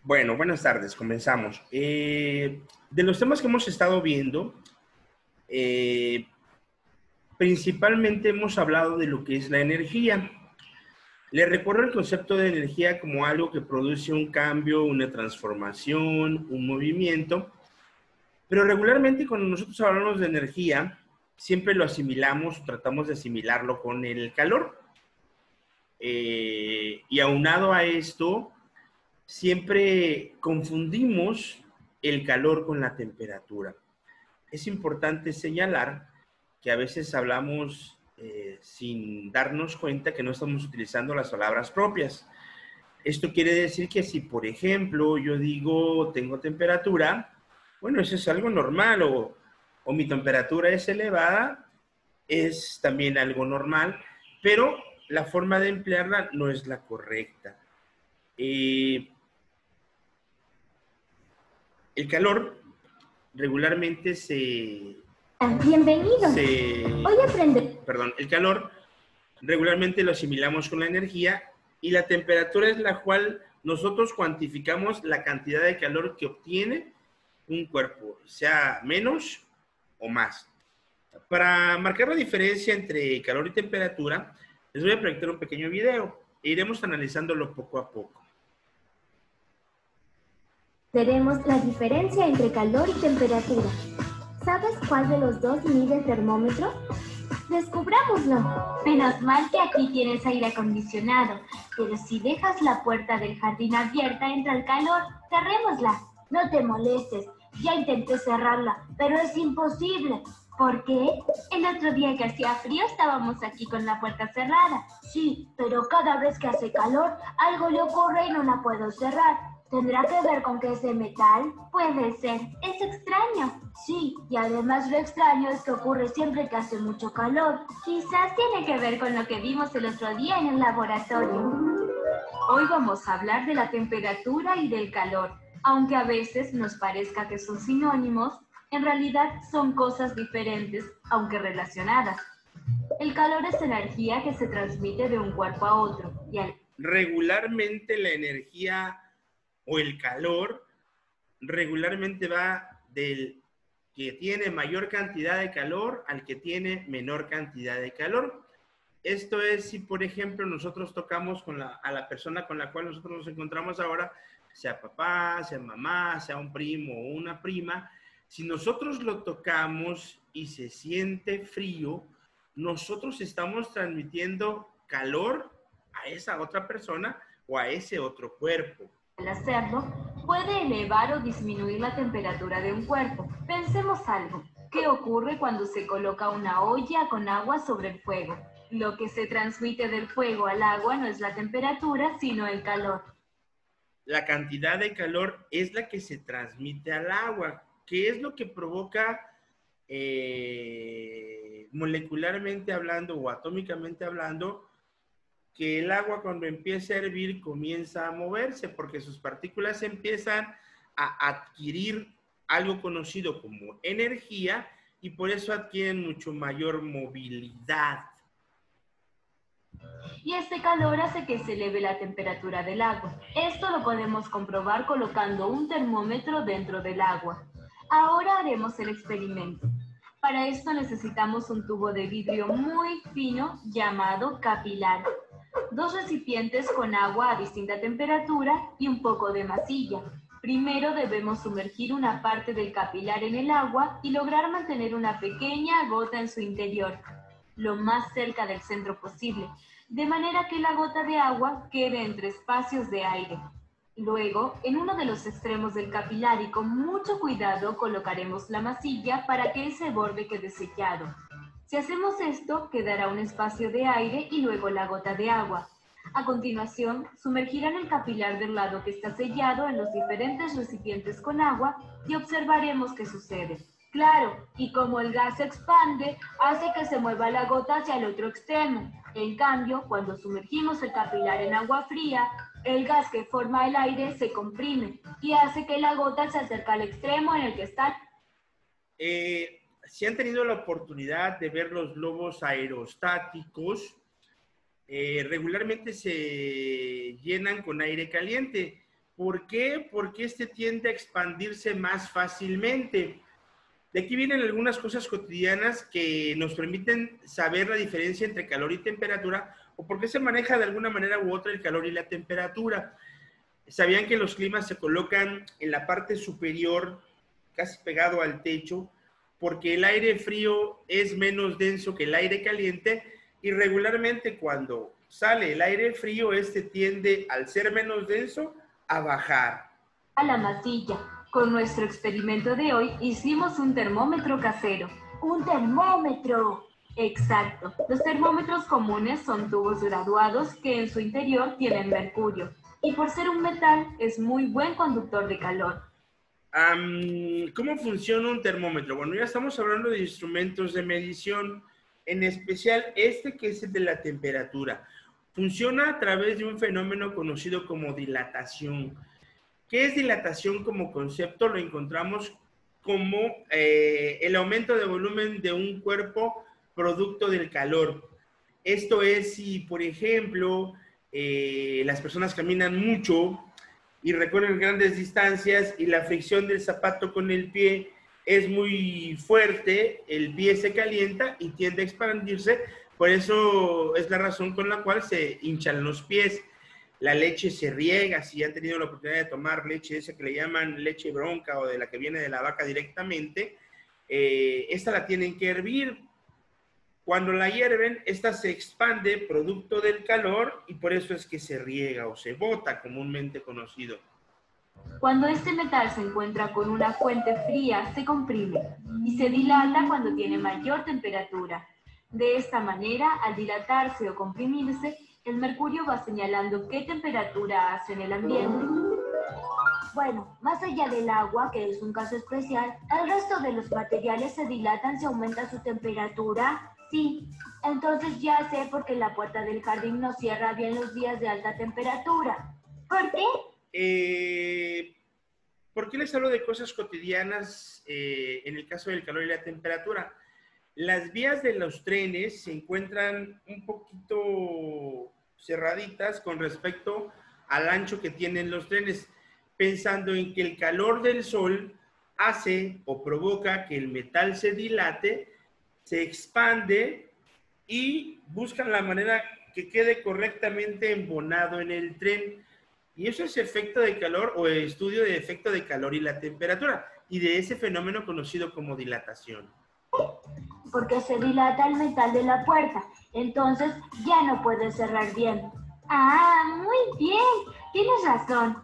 Bueno, buenas tardes, comenzamos. De los temas que hemos estado viendo, eh, principalmente hemos hablado de lo que es la energía. Les recuerdo el concepto de energía como algo que produce un cambio, una transformación, un movimiento, pero regularmente cuando nosotros hablamos de energía, siempre lo asimilamos, tratamos de asimilarlo con el calor. Y aunado a esto, siempre confundimos el calor con la temperatura. Es importante señalar que a veces hablamos sin darnos cuenta que no estamos utilizando las palabras propias. Esto quiere decir que si, por ejemplo, yo digo tengo temperatura, bueno, eso es algo normal, o mi temperatura es elevada, es también algo normal, pero la forma de emplearla no es la correcta. El calor regularmente Bienvenido. Hoy aprende. Perdón, el calor regularmente lo asimilamos con la energía y la temperatura es la cual nosotros cuantificamos la cantidad de calor que obtiene un cuerpo, sea menos o más. Para marcar la diferencia entre calor y temperatura, les voy a proyectar un pequeño video e iremos analizándolo poco a poco. Veremos la diferencia entre calor y temperatura. ¿Sabes cuál de los dos mide el termómetro? ¡Descubrámoslo! Menos mal que aquí tienes aire acondicionado, pero si dejas la puerta del jardín abierta entra el calor. Cerrémosla. No te molestes, ya intenté cerrarla, pero es imposible. ¿Por qué? El otro día que hacía frío estábamos aquí con la puerta cerrada. Sí, pero cada vez que hace calor, algo le ocurre y no la puedo cerrar. ¿Tendrá que ver con que es de metal? Puede ser. Es extraño. Sí, y además lo extraño es que ocurre siempre que hace mucho calor. Quizás tiene que ver con lo que vimos el otro día en el laboratorio. Hoy vamos a hablar de la temperatura y del calor. Aunque a veces nos parezca que son sinónimos, en realidad son cosas diferentes, aunque relacionadas. El calor es energía que se transmite de un cuerpo a otro. Regularmente la energía o el calor regularmente va del que tiene mayor cantidad de calor al que tiene menor cantidad de calor. Esto es si, por ejemplo, nosotros tocamos a la persona con la cual nosotros nos encontramos ahora, sea papá, sea mamá, sea un primo o una prima, si nosotros lo tocamos y se siente frío, nosotros estamos transmitiendo calor a esa otra persona o a ese otro cuerpo. Al hacerlo, puede elevar o disminuir la temperatura de un cuerpo. Pensemos algo. ¿Qué ocurre cuando se coloca una olla con agua sobre el fuego? Lo que se transmite del fuego al agua no es la temperatura, sino el calor. La cantidad de calor es la que se transmite al agua. ¿Qué es lo que provoca molecularmente hablando o atómicamente hablando? Que el agua cuando empieza a hervir comienza a moverse porque sus partículas empiezan a adquirir algo conocido como energía y por eso adquieren mucho mayor movilidad. Y este calor hace que se eleve la temperatura del agua. Esto lo podemos comprobar colocando un termómetro dentro del agua. Ahora haremos el experimento. Para esto necesitamos un tubo de vidrio muy fino llamado capilar, 2 recipientes con agua a distinta temperatura y un poco de masilla. Primero debemos sumergir una parte del capilar en el agua y lograr mantener una pequeña gota en su interior, lo más cerca del centro posible, de manera que la gota de agua quede entre espacios de aire. Luego, en uno de los extremos del capilar y con mucho cuidado colocaremos la masilla para que ese borde quede sellado. Si hacemos esto, quedará un espacio de aire y luego la gota de agua. A continuación, sumergirán el capilar del lado que está sellado en los diferentes recipientes con agua y observaremos qué sucede. Claro, y como el gas se expande, hace que se mueva la gota hacia el otro extremo. En cambio, cuando sumergimos el capilar en agua fría, el gas que forma el aire se comprime y hace que la gota se acerque al extremo en el que está. Si han tenido la oportunidad de ver los globos aerostáticos, regularmente se llenan con aire caliente ¿Por qué? Porque este tiende a expandirse más fácilmente. De aquí vienen algunas cosas cotidianas que nos permiten saber la diferencia entre calor y temperatura o por qué se maneja de alguna manera u otra el calor y la temperatura. ¿Sabían que los climas se colocan en la parte superior, casi pegado al techo, porque el aire frío es menos denso que el aire caliente y regularmente cuando sale el aire frío, este tiende, al ser menos denso, a bajar? A la masilla. Con nuestro experimento de hoy hicimos un termómetro casero. ¡Un termómetro! Exacto. Los termómetros comunes son tubos graduados que en su interior tienen mercurio. Y por ser un metal es muy buen conductor de calor. ¿Cómo funciona un termómetro? Bueno, ya estamos hablando de instrumentos de medición, en especial este que es el de la temperatura. Funciona a través de un fenómeno conocido como dilatación. ¿Qué es dilatación como concepto? Lo encontramos como el aumento de volumen de un cuerpo producto del calor. Esto es si, por ejemplo, las personas caminan mucho y recorren grandes distancias y la fricción del zapato con el pie es muy fuerte, el pie se calienta y tiende a expandirse. Por eso es la razón con la cual se hinchan los pies. La leche se riega, si han tenido la oportunidad de tomar leche esa que le llaman leche bronca o de la que viene de la vaca directamente, esta la tienen que hervir. Cuando la hierven, esta se expande producto del calor y por eso es que se riega o se bota, comúnmente conocido. Cuando este metal se encuentra con una fuente fría, se comprime y se dilata cuando tiene mayor temperatura. De esta manera, al dilatarse o comprimirse, el mercurio va señalando qué temperatura hace en el ambiente. Bueno, más allá del agua, que es un caso especial, ¿el resto de los materiales se dilatan si aumenta su temperatura? Sí, entonces ya sé por qué la puerta del jardín no cierra bien los días de alta temperatura. ¿Por qué? ¿Por qué les hablo de cosas cotidianas en el caso del calor y la temperatura? Las vías de los trenes se encuentran un poquito cerraditas con respecto al ancho que tienen los trenes, pensando en que el calor del sol hace o provoca que el metal se dilate, se expande y buscan la manera que quede correctamente embonado en el tren. Y eso es efecto de calor o estudio de efecto de calor y la temperatura y de ese fenómeno conocido como dilatación. Porque se dilata el metal de la puerta, entonces ya no puede cerrar bien. Ah, muy bien, tienes razón.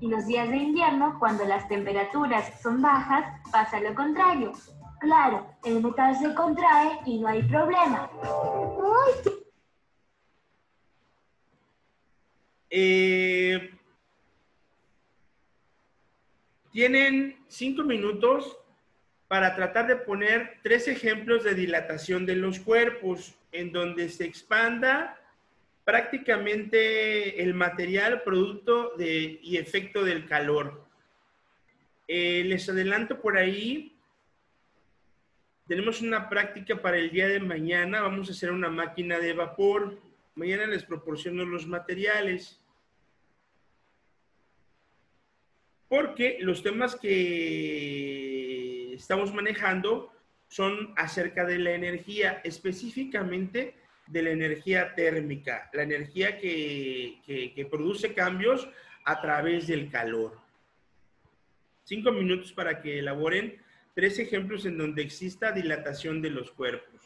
Y los días de invierno, cuando las temperaturas son bajas, pasa lo contrario. Claro, el metal se contrae y no hay problema. Uy. Tienen 5 minutos para tratar de poner 3 ejemplos de dilatación de los cuerpos en donde se expanda prácticamente el material producto y efecto del calor. Les adelanto por ahí, tenemos una práctica para el día de mañana, vamos a hacer una máquina de vapor. Mañana les proporciono los materiales. Porque los temas que estamos manejando son acerca de la energía, específicamente de la energía térmica, la energía que produce cambios a través del calor. 5 minutos para que elaboren 3 ejemplos en donde exista dilatación de los cuerpos.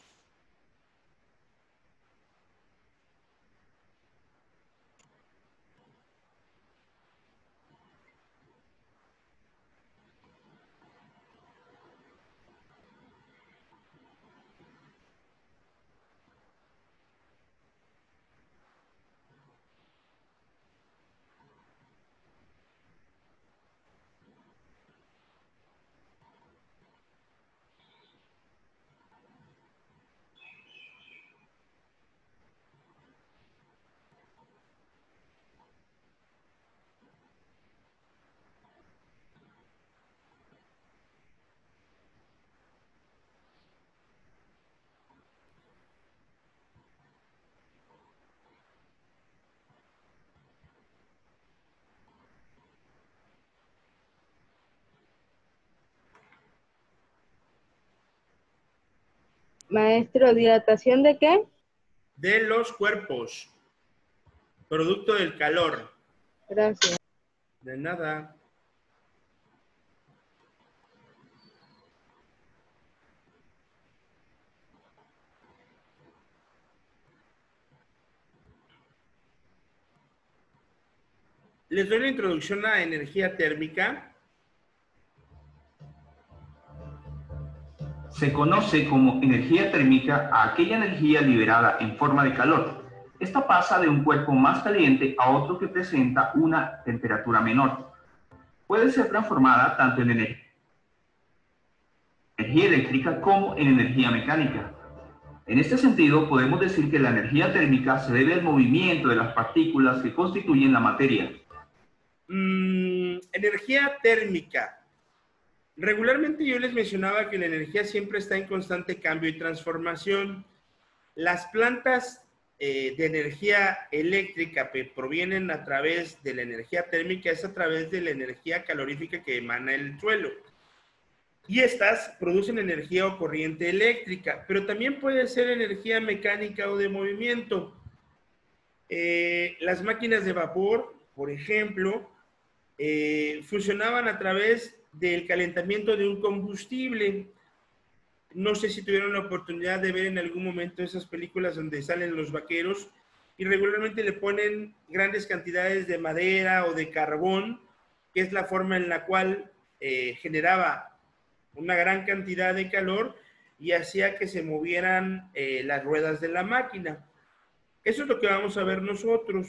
Maestro, ¿dilatación de qué? De los cuerpos, producto del calor. Gracias. De nada. Les doy la introducción a energía térmica. Se conoce como energía térmica a aquella energía liberada en forma de calor. Esta pasa de un cuerpo más caliente a otro que presenta una temperatura menor. Puede ser transformada tanto en energía eléctrica como en energía mecánica. En este sentido, podemos decir que la energía térmica se debe al movimiento de las partículas que constituyen la materia. Energía térmica. Regularmente yo les mencionaba que la energía siempre está en constante cambio y transformación. Las plantas de energía eléctrica que provienen a través de la energía térmica es a través de la energía calorífica que emana el suelo. Y estas producen energía o corriente eléctrica, pero también puede ser energía mecánica o de movimiento. Las máquinas de vapor, por ejemplo, funcionaban a través del calentamiento de un combustible. No sé si tuvieron la oportunidad de ver en algún momento esas películas donde salen los vaqueros y regularmente le ponen grandes cantidades de madera o de carbón, que es la forma en la cual generaba una gran cantidad de calor y hacía que se movieran las ruedas de la máquina. Eso es lo que vamos a ver nosotros.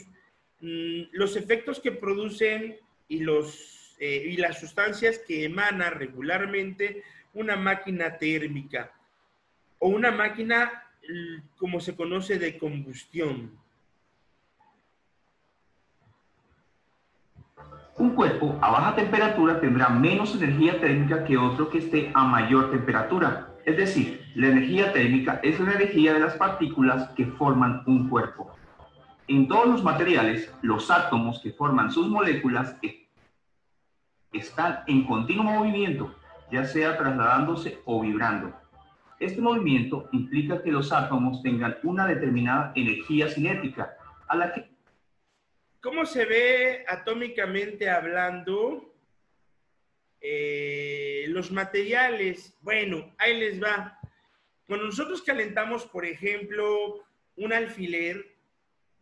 Los efectos que producen y las sustancias que emana regularmente una máquina térmica o una máquina, como se conoce, de combustión. Un cuerpo a baja temperatura tendrá menos energía térmica que otro que esté a mayor temperatura. Es decir, la energía térmica es la energía de las partículas que forman un cuerpo. En todos los materiales, los átomos que forman sus moléculas están en continuo movimiento, ya sea trasladándose o vibrando. Este movimiento implica que los átomos tengan una determinada energía cinética, a la que... ¿Cómo se ve atómicamente hablando los materiales? Bueno, ahí les va. Cuando nosotros calentamos, por ejemplo, un alfiler,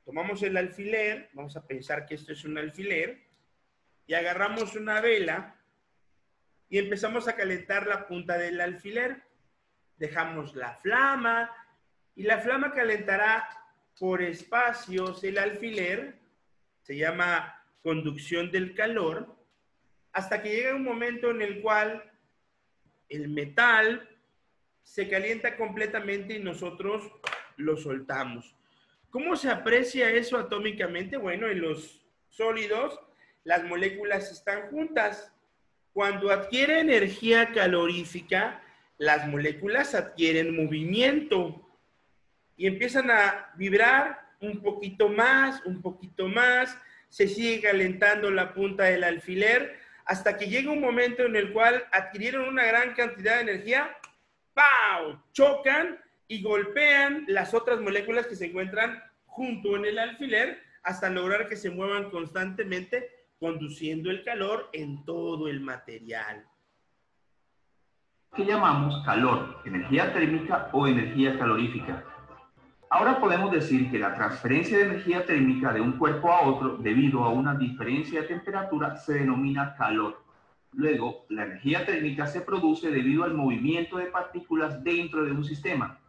tomamos el alfiler, vamos a pensar que esto es un alfiler, y agarramos una vela y empezamos a calentar la punta del alfiler. Dejamos la flama y la flama calentará por espacios el alfiler, se llama conducción del calor, hasta que llega un momento en el cual el metal se calienta completamente y nosotros lo soltamos. ¿Cómo se aprecia eso atómicamente? Bueno, en los sólidos las moléculas están juntas. Cuando adquiere energía calorífica, las moléculas adquieren movimiento y empiezan a vibrar un poquito más, se sigue calentando la punta del alfiler hasta que llega un momento en el cual adquirieron una gran cantidad de energía, ¡pau!, chocan y golpean las otras moléculas que se encuentran junto en el alfiler hasta lograr que se muevan constantemente, conduciendo el calor en todo el material. Que llamamos calor, energía térmica o energía calorífica. Ahora podemos decir que la transferencia de energía térmica de un cuerpo a otro debido a una diferencia de temperatura se denomina calor. Luego, la energía térmica se produce debido al movimiento de partículas dentro de un sistema.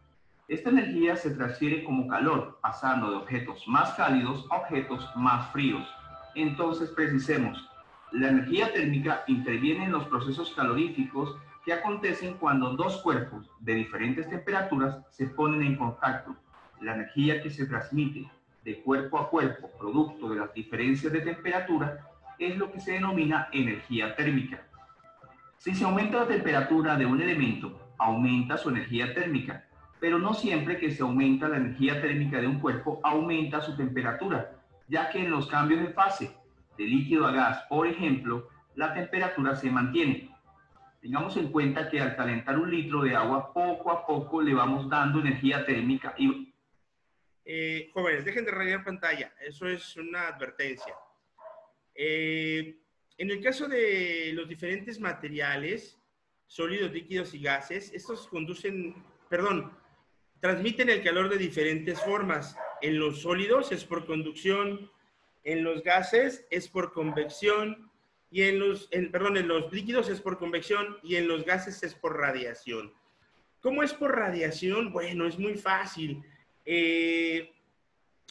Esta energía se transfiere como calor, pasando de objetos más cálidos a objetos más fríos. Entonces, precisemos, la energía térmica interviene en los procesos caloríficos que acontecen cuando dos cuerpos de diferentes temperaturas se ponen en contacto. La energía que se transmite de cuerpo a cuerpo, producto de las diferencias de temperatura, es lo que se denomina energía térmica. Si se aumenta la temperatura de un elemento, aumenta su energía térmica, pero no siempre que se aumenta la energía térmica de un cuerpo, aumenta su temperatura, ya que en los cambios de fase, de líquido a gas, por ejemplo, la temperatura se mantiene. Tengamos en cuenta que al calentar un litro de agua, poco a poco le vamos dando energía térmica y... Jóvenes, dejen de rayar pantalla. Eso es una advertencia. En el caso de los diferentes materiales, sólidos, líquidos y gases, estos transmiten el calor de diferentes formas. En los sólidos es por conducción, en los gases es por convección, y en los líquidos es por convección y en los gases es por radiación. ¿Cómo es por radiación? Bueno, es muy fácil.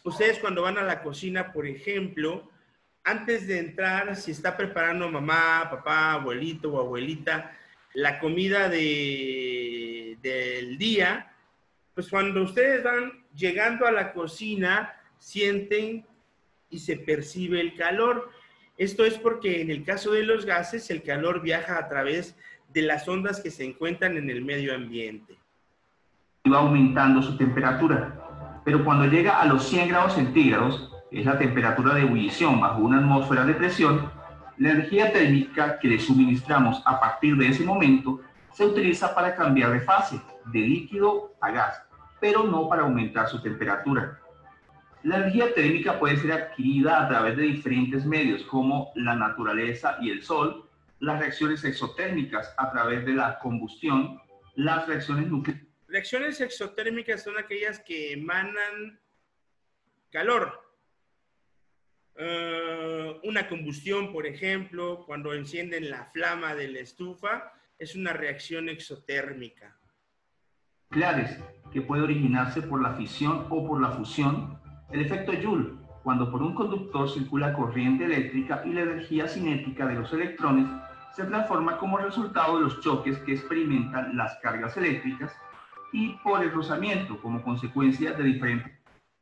Ustedes cuando van a la cocina, por ejemplo, antes de entrar, si está preparando mamá, papá, abuelito o abuelita, la comida del día, pues cuando ustedes van llegando a la cocina, sienten y se percibe el calor. Esto es porque en el caso de los gases, el calor viaja a través de las ondas que se encuentran en el medio ambiente. Va aumentando su temperatura, pero cuando llega a los 100 grados centígrados, que es la temperatura de ebullición bajo una atmósfera de presión, la energía térmica que le suministramos a partir de ese momento se utiliza para cambiar de fase, de líquido a gas, pero no para aumentar su temperatura. La energía térmica puede ser adquirida a través de diferentes medios como la naturaleza y el sol, las reacciones exotérmicas a través de la combustión, las reacciones nucleares. Reacciones exotérmicas son aquellas que emanan calor. Una combustión, por ejemplo, cuando encienden la flama de la estufa, es una reacción exotérmica. Nucleares, que puede originarse por la fisión o por la fusión. El efecto Joule, cuando por un conductor circula corriente eléctrica y la energía cinética de los electrones se transforma como resultado de los choques que experimentan las cargas eléctricas, y por el rozamiento como consecuencia de diferentes...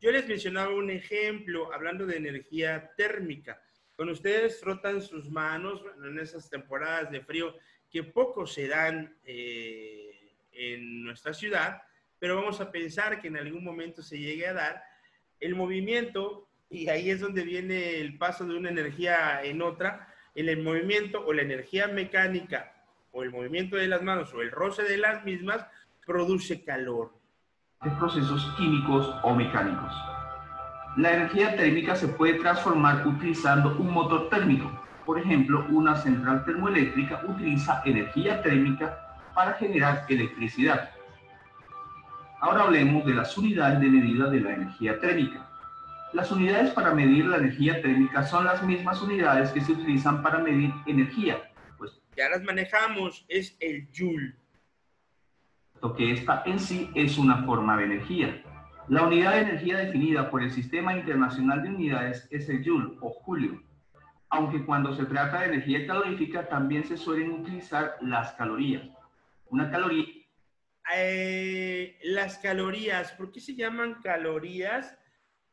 Yo les mencionaba un ejemplo hablando de energía térmica. Cuando ustedes frotan sus manos en esas temporadas de frío que poco se dan en nuestra ciudad, pero vamos a pensar que en algún momento se llegue a dar el movimiento, y ahí es donde viene el paso de una energía en otra, el movimiento o la energía mecánica o el movimiento de las manos o el roce de las mismas produce calor. Procesos químicos o mecánicos. La energía térmica se puede transformar utilizando un motor térmico. Por ejemplo, una central termoeléctrica utiliza energía térmica para generar electricidad. Ahora hablemos de las unidades de medida de la energía térmica. Las unidades para medir la energía térmica son las mismas unidades que se utilizan para medir energía. Pues ya las manejamos, es el Joule. Que esta en sí es una forma de energía. La unidad de energía definida por el Sistema Internacional de Unidades es el Joule o Julio, aunque cuando se trata de energía calorífica también se suelen utilizar las calorías. Una caloría... las calorías, ¿por qué se llaman calorías?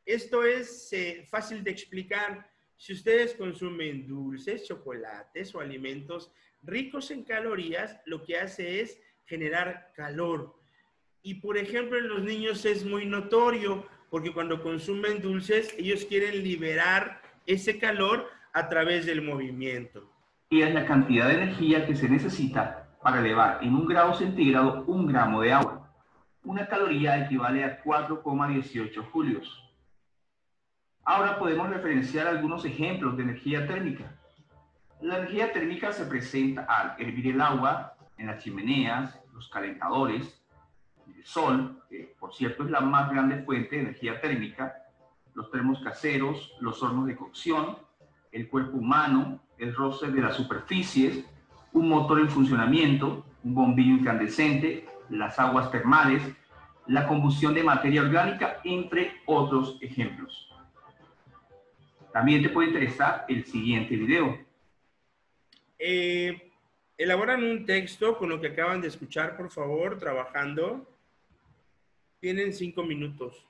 Esto es fácil de explicar. Si ustedes consumen dulces, chocolates o alimentos ricos en calorías, lo que hace es generar calor. Y por ejemplo, en los niños es muy notorio porque cuando consumen dulces, ellos quieren liberar ese calor a través del movimiento. Y es la cantidad de energía que se necesita para elevar en 1 grado centígrado 1 gramo de agua. Una caloría equivale a 4,18 julios. Ahora podemos referenciar algunos ejemplos de energía térmica. La energía térmica se presenta al hervir el agua, en las chimeneas, los calentadores, el sol, que por cierto es la más grande fuente de energía térmica, los termos caseros, los hornos de cocción, el cuerpo humano, el roce de las superficies, un motor en funcionamiento, un bombillo incandescente, las aguas termales, la combustión de materia orgánica, entre otros ejemplos. También te puede interesar el siguiente video. Elaboran un texto con lo que acaban de escuchar, por favor, trabajando. Tienen 5 minutos.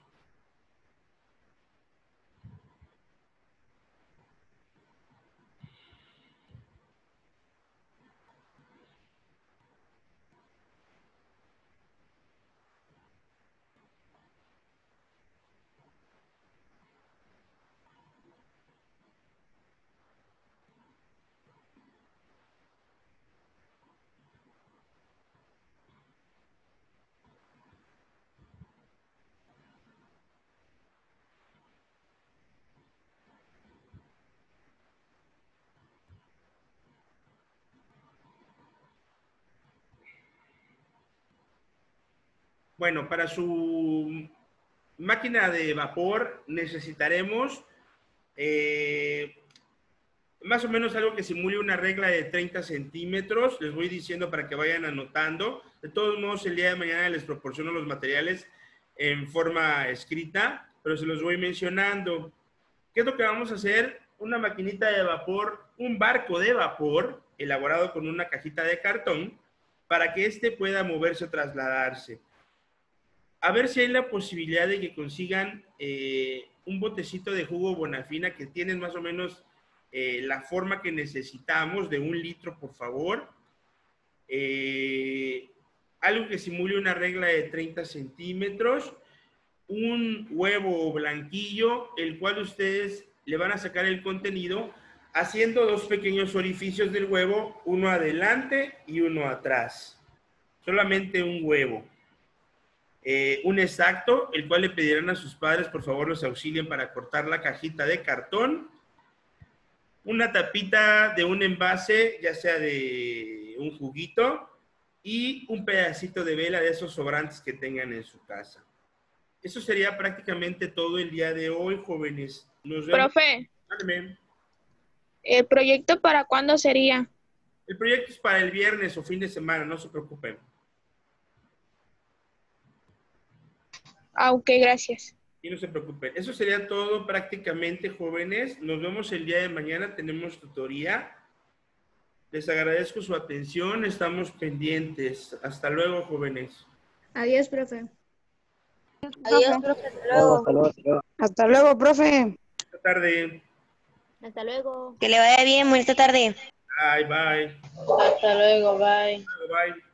Bueno, para su máquina de vapor necesitaremos más o menos algo que simule una regla de 30 centímetros. Les voy diciendo para que vayan anotando. De todos modos, el día de mañana les proporciono los materiales en forma escrita, pero se los voy mencionando. ¿Qué es lo que vamos a hacer? Una maquinita de vapor, un barco de vapor elaborado con una cajita de cartón para que éste pueda moverse o trasladarse. A ver si hay la posibilidad de que consigan un botecito de jugo Bonafina que tienen más o menos la forma que necesitamos, de 1 litro, por favor. Algo que simule una regla de 30 centímetros. Un huevo blanquillo, el cual ustedes le van a sacar el contenido haciendo 2 pequeños orificios del huevo, uno adelante y uno atrás. Solamente un huevo. Un exacto, el cual le pedirán a sus padres, por favor, los auxilien para cortar la cajita de cartón. Una tapita de un envase, ya sea de un juguito, y un pedacito de vela de esos sobrantes que tengan en su casa. Eso sería prácticamente todo el día de hoy, jóvenes. Nos vemos. Profe, Dale. ¿el proyecto para cuándo sería? El proyecto es para el viernes o fin de semana, no se preocupen. Ah, ok, gracias. Y no se preocupen. Eso sería todo prácticamente, jóvenes. Nos vemos el día de mañana. Tenemos tutoría. Les agradezco su atención. Estamos pendientes. Hasta luego, jóvenes. Adiós, profe. Adiós, profe. Hasta luego. Hasta luego, profe. Buenas tardes. Hasta luego. Que le vaya bien, buena tarde. Bye, bye. Hasta luego, bye. Bye.